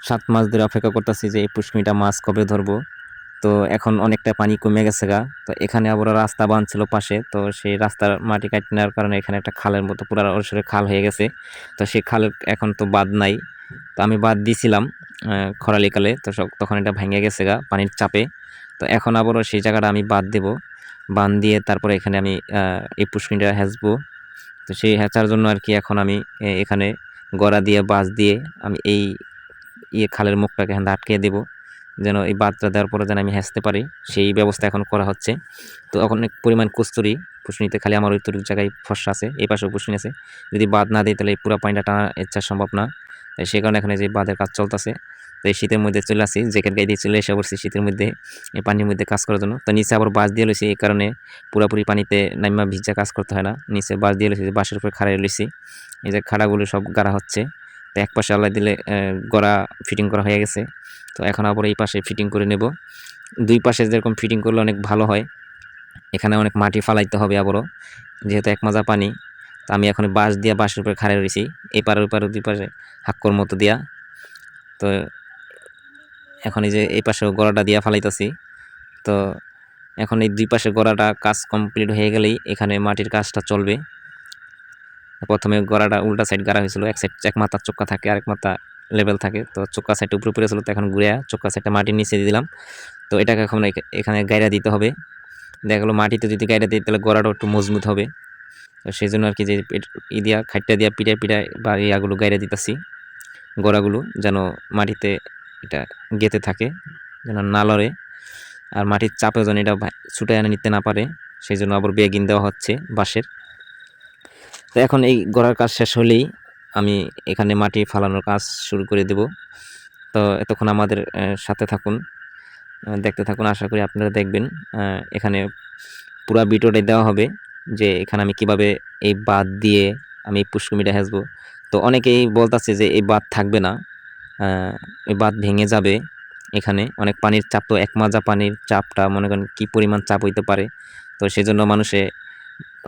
7 মাস ধরে অপেক্ষা করতেছি যে এই পুষ্কুনিটা মাছ কবে ধরবো। তো এখন অনেকটা পানি কমে গেছে গা। তো এখানে আবার রাস্তা বানছিল পাশে, তো সেই রাস্তার মাটি কাটে নেওয়ার কারণে এখানে একটা খালের মতো পুরা ওরসরে খাল হয়ে গেছে। তো সেই খালের এখন তো বাঁধ নাই। তো আমি বাঁধ দিছিলাম খরালিকালে, তো তখন এটা ভেঙে গেছে গা পানির চাপে। তো এখন আবারও সেই জায়গাটা আমি বাঁধ দেব, বাঁধ দিয়ে তারপরে এখানে আমি এই পুষ্কুনিটা হেঁচবো। তো সেই হেঁচার জন্য আর কি এখন আমি এখানে গড়া দিয়ে বাঁশ দিয়ে আমি এই খালের মুখটাকে এখানে আটকে দেব, যেন এই বাঁধটা দেওয়ার পরে যেন আমি হেঁচতে পারি, সেই ব্যবস্থা এখন করা হচ্ছে। তো এখন অনেক পরিমাণ কস্তুরি পুষ্কুনিতে, খালি আমার ওইটুকু জায়গায় ফর্সা আছে, এই পাশেও পুষ্কুনি আছে। যদি বাঁধ না দিই তাহলে এই পুরো পানিটা টানা ইচ্ছা সম্ভব না। তাই সে কারণে এখানে যে বাঁধের কাজ চলতেছে। তো এই শীতের মধ্যে চলে আসি, জ্যাকেট গায়ে দিয়ে চলে এসে পড়ছি শীতের মধ্যে এই পানির মধ্যে কাজ করার জন্য। তো নিচে আবার বাঁশ দিয়ে লইছি, এই কারণে পুরাপুরি পানিতে নাইমা ভিজা কাজ করতে হয় না। নিচে বাঁশ দিয়ে লইছি, বাঁশের উপরে খাড়াই লইছি। এই যে খাড়াগুলো সব গাড়া হচ্ছে। তো এক পাশে আল্লাহ দিলে গড়া ফিটিং করা হয়ে গেছে। তো এখন আবার এই পাশে ফিটিং করে নেব। দুই পাশে যেরকম ফিটিং করলে অনেক ভালো হয়। এখানে অনেক মাটি ফালাইতে হবে আবারও, যেহেতু এক মাজা পানি। তো আমি এখন বাঁশ দিয়া বাঁশের উপরে খাড়াই রয়েছি, এই পারে ওই পারে দুই পাশে হাক্কর মতো দিয়া। তো এখন এই যে এই পাশেও গড়াটা দিয়া ফালাইতেছি। তো এখন এই দুই পাশে গড়াটা কাজ কমপ্লিট হয়ে গেলেই এখানে মাটির কাজটা চলবে। প্রথমে গড়াটা উল্টা সাইড গাড়া হয়েছিল, এক মাথা চোক্কা থাকে, আরেক মাথা লেভেল থাকে। তো চোক্কা সাইডটা উপরে পড়ে ছিল, তো এখন ঘুরে চোক্কা সাইডটা মাটির নিচে দিয়ে দিলাম। তো এটাকে এখন এখানে গাইরা দিতে হবে। দেখা গেলো মাটিতে যদি গাইরা দিই তাহলে গড়াটা একটু মজবুত হবে। তো সেই জন্য আর কি যে দিয়া খাইটটা দিয়া পিটায় পিটায় বা ইয়াগুলো গাইরা দিতেছি, গোড়াগুলো যেন মাটিতে এটা গেঁথে থাকে, যেন না লড়ে। আর মাটির চাপে যেন এটা ছুটে এনে নিতে না পারে, সেই জন্য আবার বেগিন দেওয়া হচ্ছে বাঁশের। তো এখন এই গড়ার কাজ শেষ হলেই আমি এখানে মাটি ফালানোর কাজ শুরু করে দেব। তো এতক্ষণ আমাদের সাথে থাকুন, দেখতে থাকুন, আশা করি আপনারা দেখবেন। এখানে পুরা ভিডিওটাই দেওয়া হবে যে এখানে আমি কিভাবে এই বাঁধ দিয়ে আমি পুষ্কুমিটা হেঁচবো। তো অনেকেই বলতেছে যে এই বাঁধ থাকবে না, এই বাঁধ ভেঙে যাবে। এখানে অনেক পানির চাপ, তো এক মাজা পানির চাপটা মনে করেন কি পরিমাণ চাপ হইতে পারে। তো সেই জন্য মানুষে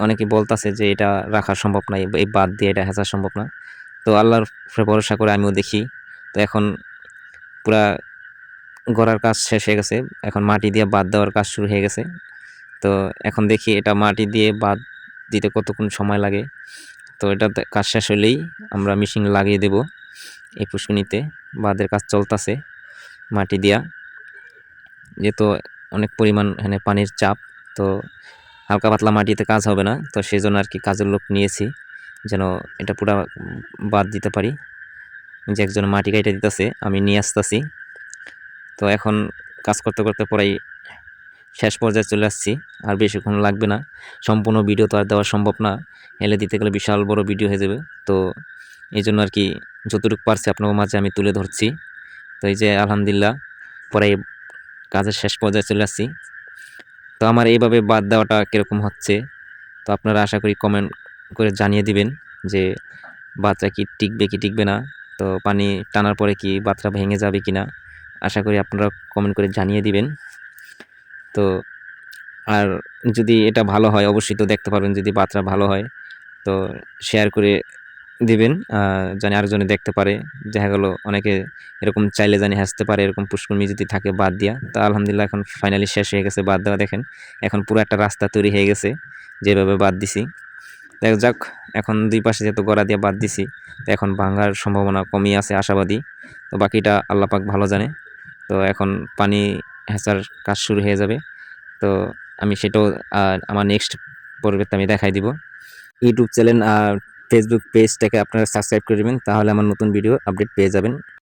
অনেকে বলতেছে যে এটা রাখা সম্ভব না, এই বাঁধ দিয়ে এটা হেঁচা সম্ভব না। তো আল্লাহর উপরে ভরসা করে আমিও দেখি। তো এখন পুরা গড়ার কাজ শেষ হয়ে গেছে, এখন মাটি দিয়ে বাঁধ দেওয়ার কাজ শুরু হয়ে গেছে। তো এখন দেখি এটা মাটি দিয়ে বাঁধ দিতে কতক্ষণ সময় লাগে। তো এটা কাজ শেষ হলেই আমরা মেশিন লাগিয়ে দেব এই পুষ্কুনিতে। বাঁধের কাজ চলতেছে মাটি দিয়া, যেহেতু অনেক পরিমাণ এখানে পানির চাপ। তো হালকা পাতলা মাটিতে কাজ হবে না, তো সেই জন্য আর কি কাজের লোক নিয়েছি যেন এটা পুরা বাদ দিতে পারি। যে একজন মাটি কাইটে দিতেছে, আমি নিয়ে আসতেছি। তো এখন কাজ করতে করতে পরেই শেষ পর্যায়ে চলে আসছি, আর বেশিক্ষণ লাগবে না। সম্পূর্ণ ভিডিও তো আর দেওয়া সম্ভব না, হেলে দিতে গেলে বিশাল বড় ভিডিও হয়ে যাবে। তো এই জন্য আর কি যতটুকু পারছি আপনার মাঝে আমি তুলে ধরছি। তো এই যে আলহামদুলিল্লাহ পরে কাজের শেষ পর্যায়ে চলে আসছি। তো আমার এইভাবে বাদ দেওয়াটা কীরকম হচ্ছে, তো আপনারা আশা করি কমেন্ট করে জানিয়ে দিবেন যে বাতটা কি টিকবে কি টিকবে না। তো পানি টানার পরে কি বাতটা ভেঙে যাবে কি না, আশা করি আপনারা কমেন্ট করে জানিয়ে দিবেন। তো আর যদি এটা ভালো হয় অবশ্যই তো দেখতে পারবেন, যদি বাতটা ভালো হয় তো শেয়ার করে দিবেন, জানি আরেকজনে দেখতে পারে। দেখা গেলো অনেকে এরকম চাইলে জানি হাসতে পারে, এরকম পুষ্কুনি যদি থাকে বাদ দিয়া। তো আলহামদুলিল্লাহ এখন ফাইনালি শেষ হয়ে গেছে বাদ দেওয়া। দেখেন এখন পুরো একটা রাস্তা তৈরি হয়ে গেছে যেভাবে বাদ দিছি। দেখ যাক, এখন দুই পাশে যেহেতু গড়া দিয়ে বাদ দিছি, তো এখন ভাঙার সম্ভাবনা কমই আছে, আশাবাদী। তো বাকিটা আল্লাহ পাক ভালো জানে। তো এখন পানি হেঁচার কাজ শুরু হয়ে যাবে। তো আমি সেটাও আমার নেক্সট পর্বেতে আমি দেখাই দিব। ইউটিউব চ্যানেল আর ফেসবুক পেজটাকে আপনারা সাবস্ক্রাইব করে দেবেন, তাহলে আমার নতুন ভিডিও আপডেট পেয়ে যাবেন।